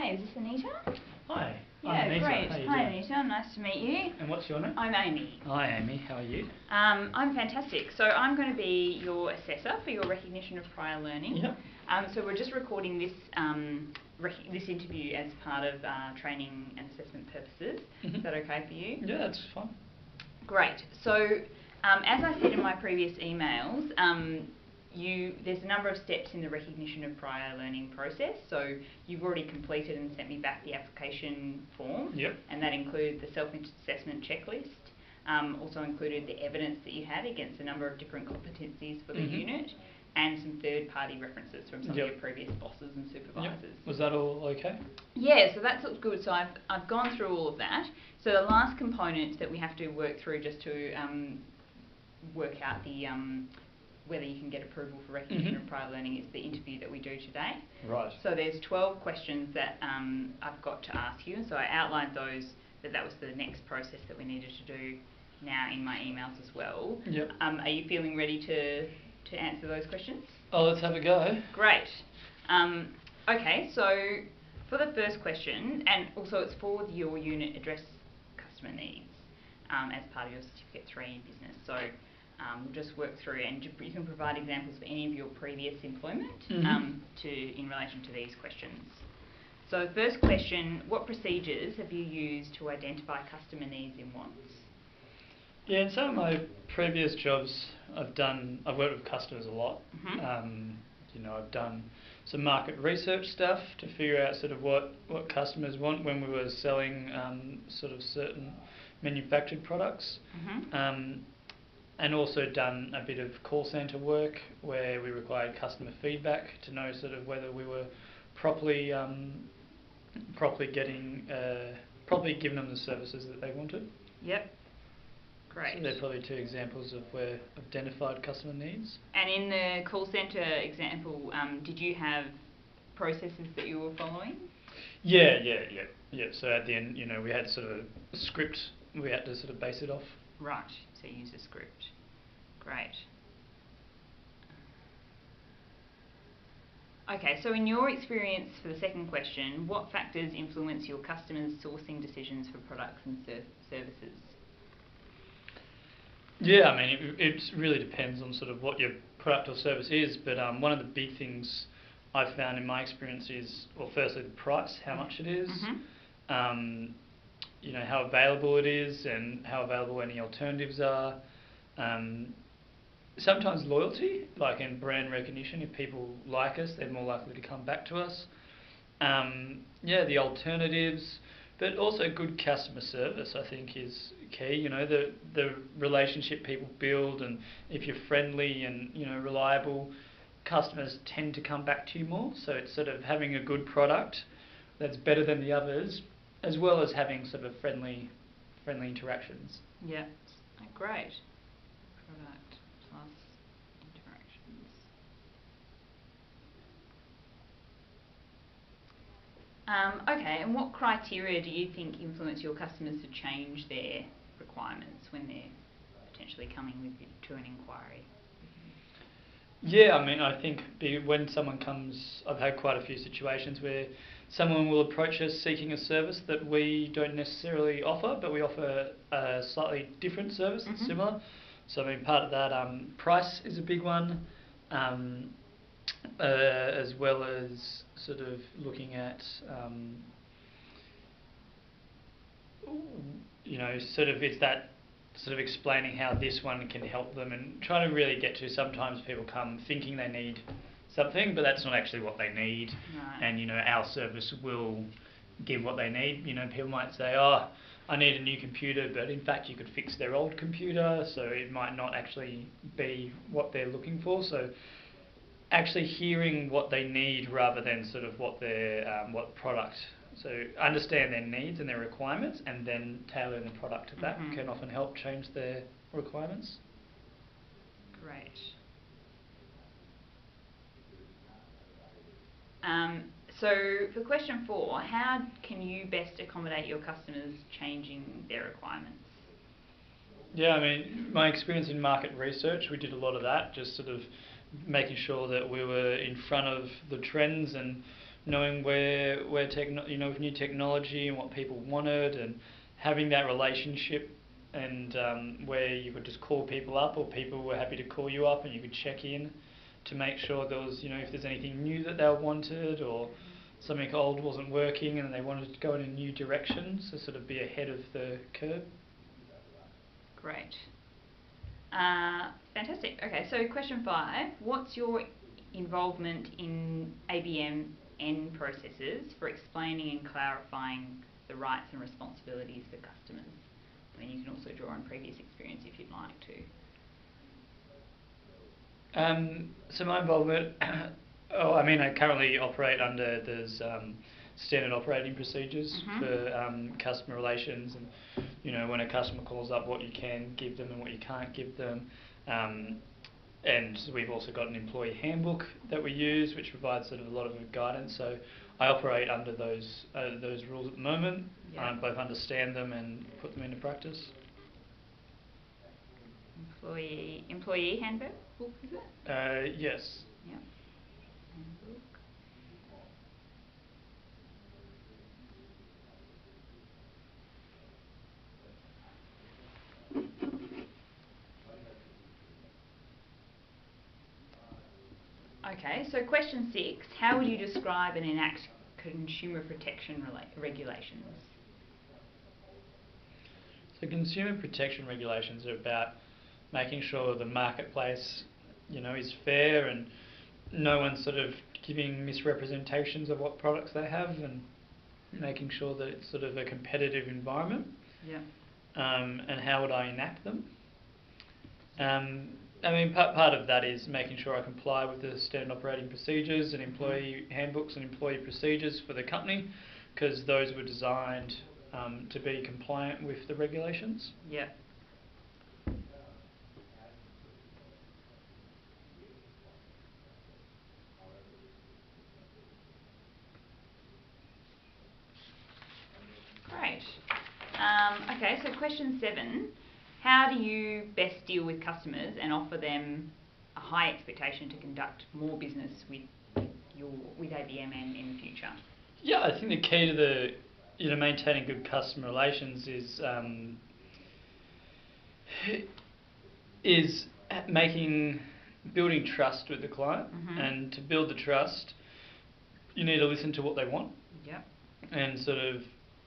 Hi, is this Anita? Hi, Yeah, I'm Anita. great. How you Hi, doing? Anita. Nice to meet you. And what's your name? I'm Amy. Hi, Amy. How are you? I'm fantastic. So I'm going to be your assessor for your recognition of prior learning. Yep. So we're just recording this this interview as part of training and assessment purposes. Is that okay for you? Yeah, that's fine. Great. So as I said in my previous emails, there's a number of steps in the recognition of prior learning process. So you've already completed and sent me back the application form. Yep. And that included the self-assessment checklist. Also included the evidence that you had against a number of different competencies for the unit, and some third-party references from some of your previous bosses and supervisors. Yep. Was that all okay? Yeah, so that's good. So I've gone through all of that. So the last component that we have to work through just to work out the whether you can get approval for recognition of prior learning is the interview that we do today. Right. So there's 12 questions that I've got to ask you, and so I outlined those, that was the next process that we needed to do now in my emails as well. Yep. Are you feeling ready to answer those questions? Oh, let's have a go. Great. Okay, so for the first question, and also it's for your unit address customer needs as part of your Certificate 3 in business. So we'll just work through, and you can provide examples for any of your previous employment in relation to these questions. So the first question, what procedures have you used to identify customer needs and wants? Yeah, in some of my previous jobs, I've worked with customers a lot. I've done some market research stuff to figure out sort of what customers want when we were selling sort of certain manufactured products. And also done a bit of call centre work where we required customer feedback to know sort of whether we were properly giving them the services that they wanted. Yep. Great. So they're probably two examples of where I've identified customer needs. And in the call centre example, did you have processes that you were following? Yeah. So at the end, we had sort of a script we had to sort of base it off. Right. So you use a script. Great. Okay, so in your experience for the second question, what factors influence your customers' sourcing decisions for products and services? Yeah, I mean, it really depends on sort of what your product or service is, but one of the big things I've found in my experience is, well, firstly the price, how much it is, how available it is and how available any alternatives are. Sometimes loyalty, like in brand recognition, if people like us, they're more likely to come back to us. The alternatives, but also good customer service, I think, is key. The relationship people build, and if you're friendly and reliable, customers tend to come back to you more. So it's sort of having a good product that's better than the others, as well as having sort of friendly interactions. Yeah, great. Product plus interactions. Okay, and what criteria do you think influence your customers to change their requirements when they're potentially coming to an inquiry? Yeah, I mean, I think when someone comes, I've had quite a few situations where someone will approach us seeking a service that we don't necessarily offer, but we offer a slightly different service that's similar. So, I mean, part of that, price is a big one, as well as sort of looking at, it's that sort of explaining how this one can help them, and trying to really get to, sometimes people come thinking they need something, but that's not actually what they need. Right. And our service will give what they need. People might say, oh, I need a new computer, but in fact you could fix their old computer, so it might not actually be what they're looking for. So actually hearing what they need rather than sort of what product. So understand their needs and their requirements, and then tailoring the product to that can often help change their requirements. Great. So for question 4, how can you best accommodate your customers changing their requirements? Yeah, I mean, my experience in market research, we did a lot of that, just sort of making sure that we were in front of the trends and knowing with new technology and what people wanted, and having that relationship, and where you could just call people up, or people were happy to call you up, and you could check in to make sure there was, if there's anything new that they wanted, or something old wasn't working and they wanted to go in a new direction, so sort of be ahead of the curve. Great. Fantastic. Okay, so question 5. What's your involvement in ABMN processes for explaining and clarifying the rights and responsibilities for customers? I mean, you can also draw on previous experience if you'd like to. So my involvement, I currently operate under standard operating procedures for customer relations, and when a customer calls up, what you can give them and what you can't give them. And we've also got an employee handbook that we use, which provides sort of a lot of guidance. So I operate under those rules at the moment. Yep. Both understand them and put them into practice. Employee handbook, is it? Yes. Yep. Handbook. Okay, so question 6. How would you describe and enact consumer protection regulations? So consumer protection regulations are about making sure the marketplace, is fair, and no one's sort of giving misrepresentations of what products they have, and making sure that it's sort of a competitive environment. Yeah. And how would I enact them? Part of that is making sure I comply with the standard operating procedures and employee handbooks and employee procedures for the company, because those were designed to be compliant with the regulations. Yeah. Great. Okay, so question 7. How do you best deal with customers and offer them a high expectation to conduct more business with ABMN in the future? Yeah, I think the key to maintaining good customer relations is building trust with the client. And to build the trust, you need to listen to what they want. Yep. And sort of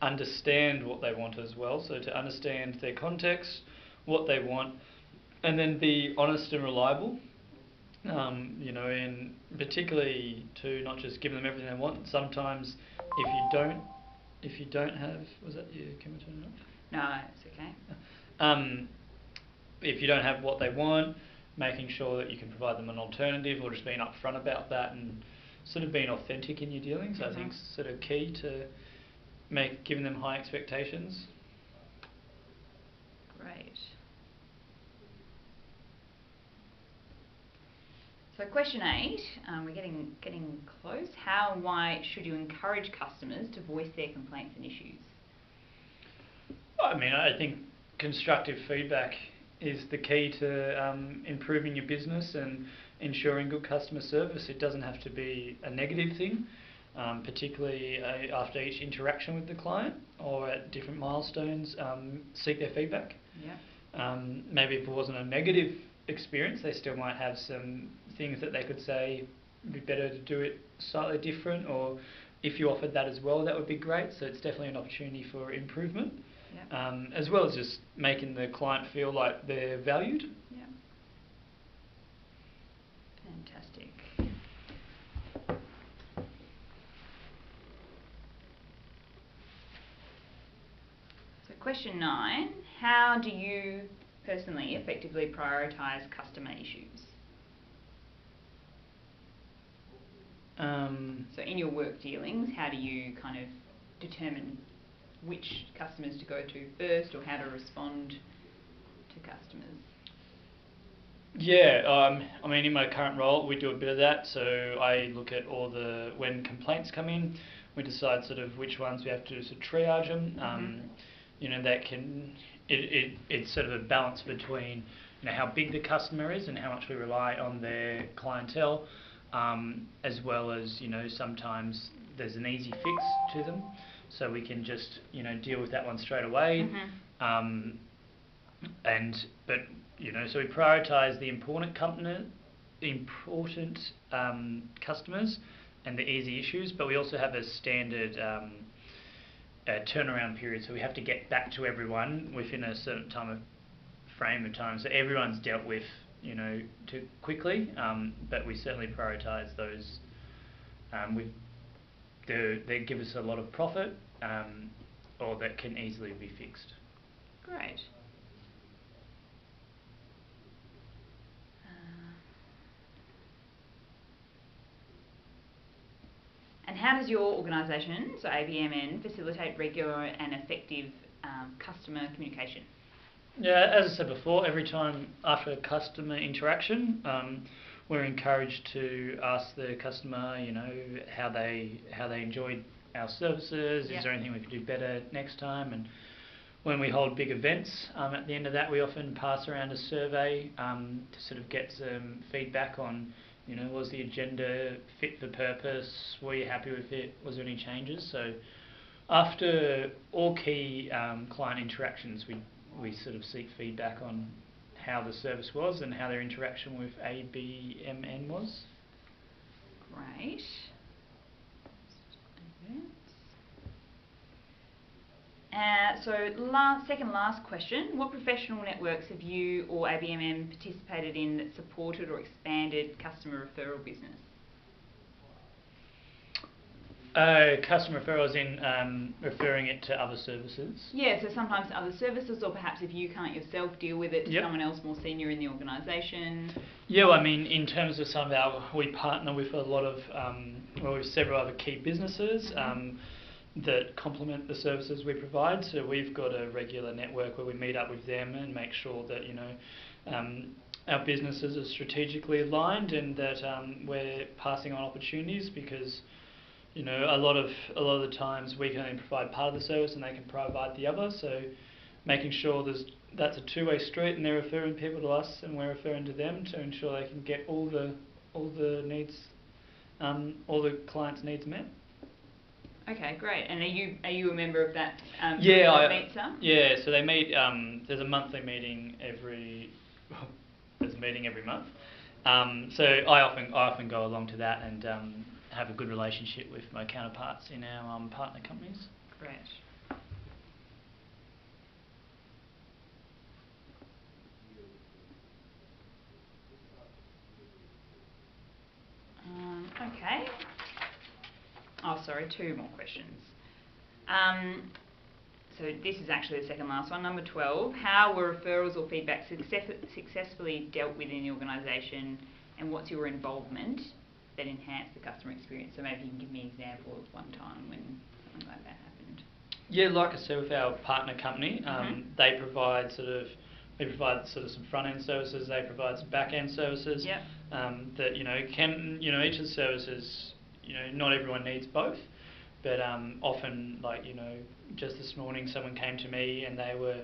understand what they want as well. So to understand their context, what they want, and then be honest and reliable. And particularly to not just give them everything they want. Sometimes if you don't have, was that your camera turning off? No, it's okay. If you don't have what they want, making sure that you can provide them an alternative, or just being upfront about that, and sort of being authentic in your dealings. I think is sort of key to giving them high expectations. Great. So question 8, we're getting close. How and why should you encourage customers to voice their complaints and issues? I think constructive feedback is the key to improving your business and ensuring good customer service. It doesn't have to be a negative thing, particularly after each interaction with the client or at different milestones. Seek their feedback. Yeah. Maybe if it wasn't a negative experience, they still might have some things that they could say would be better to do it slightly different, or if you offered that as well, that would be great. So it's definitely an opportunity for improvement. Yep. As well as just making the client feel like they're valued. Yeah. Fantastic. So question 9, how do you personally effectively prioritise customer issues? So in your work dealings, how do you kind of determine which customers to go to first, or how to respond to customers? Yeah, in my current role, we do a bit of that. So I look at when complaints come in, we decide sort of which ones we have to sort of triage them. It's sort of a balance between how big the customer is and how much we rely on their clientele, as well as sometimes there's an easy fix to them, so we can just deal with that one straight away. But so we prioritise the important customers and the easy issues, but we also have a standard turnaround period, so we have to get back to everyone within a certain frame of time, so everyone's dealt with too quickly, but we certainly prioritise those they give us a lot of profit, or that can easily be fixed. Great. And how does your organisation, so ABMN, facilitate regular and effective customer communication? Yeah, as I said before, every time after a customer interaction, we're encouraged to ask the customer, how they enjoyed our services. Yep. Is there anything we could do better next time? And when we hold big events, at the end of that, we often pass around a survey to sort of get some feedback on, was the agenda fit for purpose? Were you happy with it? Was there any changes? So after all key client interactions, we sort of seek feedback on how the service was and how their interaction with ABMN was. Great. Second last question. What professional networks have you or ABMN participated in that supported or expanded customer referral business? Customer referrals in referring it to other services. Yeah, so sometimes other services, or perhaps if you can't yourself deal with it, to Yep. someone else more senior in the organisation. Yeah, well, I mean, in terms of we partner with a lot of, with several other key businesses that complement the services we provide. So we've got a regular network where we meet up with them and make sure that our businesses are strategically aligned and that we're passing on opportunities, because a lot of the times we can only provide part of the service and they can provide the other. So making sure that's a two-way street, and they're referring people to us and we're referring to them to ensure they can get all the needs, all the clients' needs met. Okay, great. And are you a member of that? Yeah, so they meet. There's a monthly meeting there's a meeting every month. So I often go along to that and have a good relationship with my counterparts in our partner companies. Great. Okay. Oh, sorry, two more questions. So this is actually the second last one, number 12. How were referrals or feedback successfully dealt with in the organisation, and what's your involvement that enhanced the customer experience? So maybe you can give me an example of one time when something like that happened. Yeah, like I said, with our partner company, they provide some front end services. They provide some back end services. Yep. That each of the services, not everyone needs both, but often, just this morning, someone came to me and they were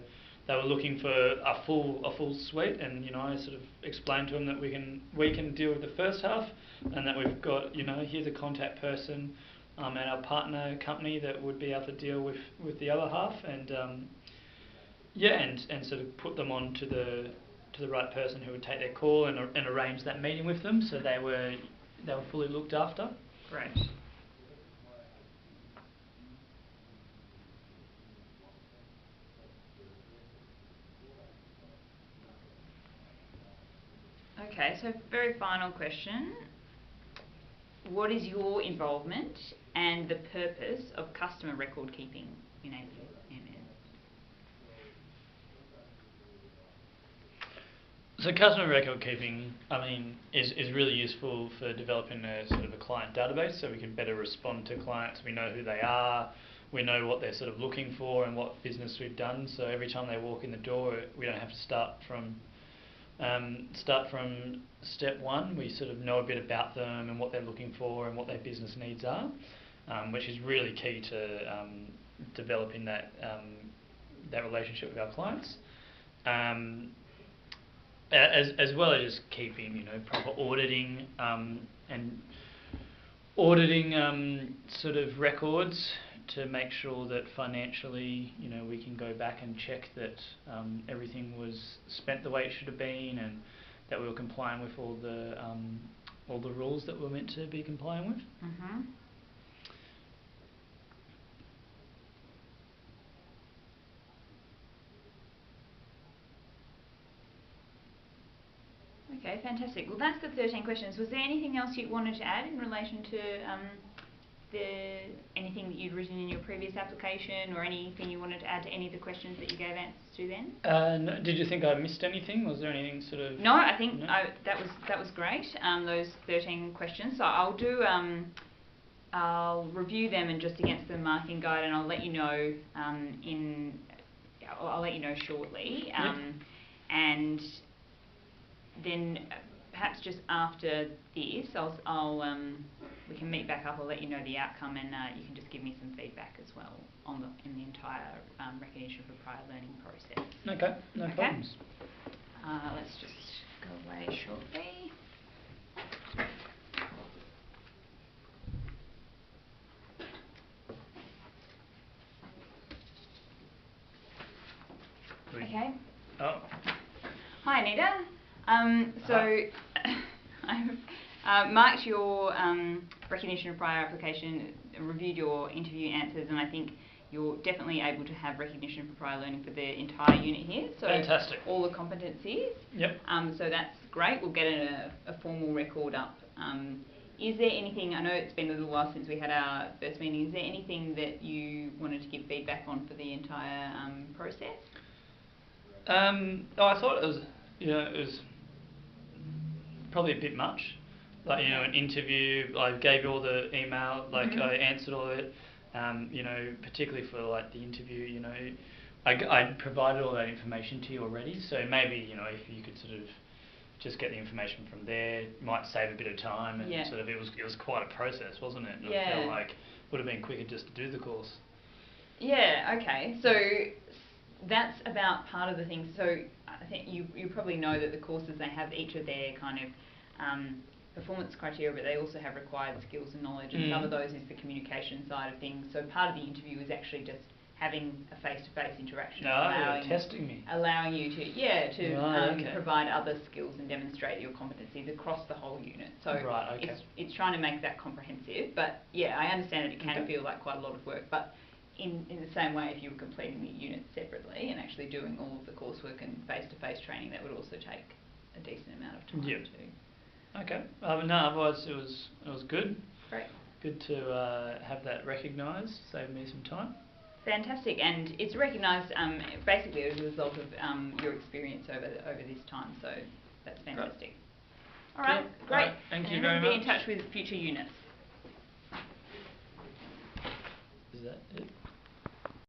looking for a full suite, and I sort of explained to them that we can deal with the first half, and that we've got here's a contact person at our partner company that would be able to deal with the other half, and and sort of put them on to the right person who would take their call and arrange that meeting with them, so they were fully looked after. Great. Okay, so very final question. What is your involvement and the purpose of customer record keeping in ABMN? So customer record keeping, is really useful for developing a sort of a client database, so we can better respond to clients. We know who they are, we know what they're sort of looking for and what business we've done. So every time they walk in the door, we don't have to start from step one. We sort of know a bit about them and what they're looking for and what their business needs are, which is really key to developing that relationship with our clients. As well as just keeping proper auditing, and auditing sort of records to make sure that financially, we can go back and check that everything was spent the way it should have been, and that we were complying with all the rules that we're meant to be complying with. Mm-hmm. Okay, fantastic. Well, that's the 13 questions. Was there anything else you wanted to add in relation to anything that you'd written in your previous application, or anything you wanted to add to any of the questions that you gave answers to then? No, did you think I missed anything? Was there anything sort of... No, I think No? that was great. Those 13 questions. So I'll review them and just against the marking guide, and I'll let you know I'll let you know shortly. Yep. And then perhaps just after this, we can meet back up. I'll let you know the outcome, and you can just give me some feedback as well in the entire recognition for prior learning process. Okay, no problems. Let's just go away shortly. Okay. Oh. Hi, Anita. I've marked your recognition of prior application, reviewed your interview answers, and I think you're definitely able to have recognition for prior learning for the entire unit here. So Fantastic. all the competencies. Yep. So that's great. We'll get a formal record up. Is there anything, I know it's been a little while since we had our first meeting, is there anything that you wanted to give feedback on for the entire process? I thought it was probably a bit much. Like, an interview, I gave you all the email, Mm-hmm. I answered all of it, particularly for like the interview, I provided all that information to you already, so maybe, if you could sort of just get the information from there, it might save a bit of time, and sort of it was quite a process, wasn't it? And I felt like it would have been quicker just to do the course. Yeah, okay. So that's about part of the thing. So I think you probably know that the courses, they have each of their kind of performance criteria, but they also have required skills and knowledge, and some of those is the communication side of things. So part of the interview is actually just having a face-to-face interaction, testing me, allowing you to provide other skills and demonstrate your competencies across the whole unit. So it's trying to make that comprehensive. But yeah, I understand that it can feel like quite a lot of work, but in the same way, if you were completing the units separately and actually doing all of the coursework and face-to-face training, that would also take a decent amount of time too. Okay. No, otherwise it was good. Great. Good to have that recognised. Saved me some time. Fantastic, and it's recognised basically as a result of your experience over this time. So that's fantastic. All right, great. Right, thank you very much. Be in touch with future units. Is that it?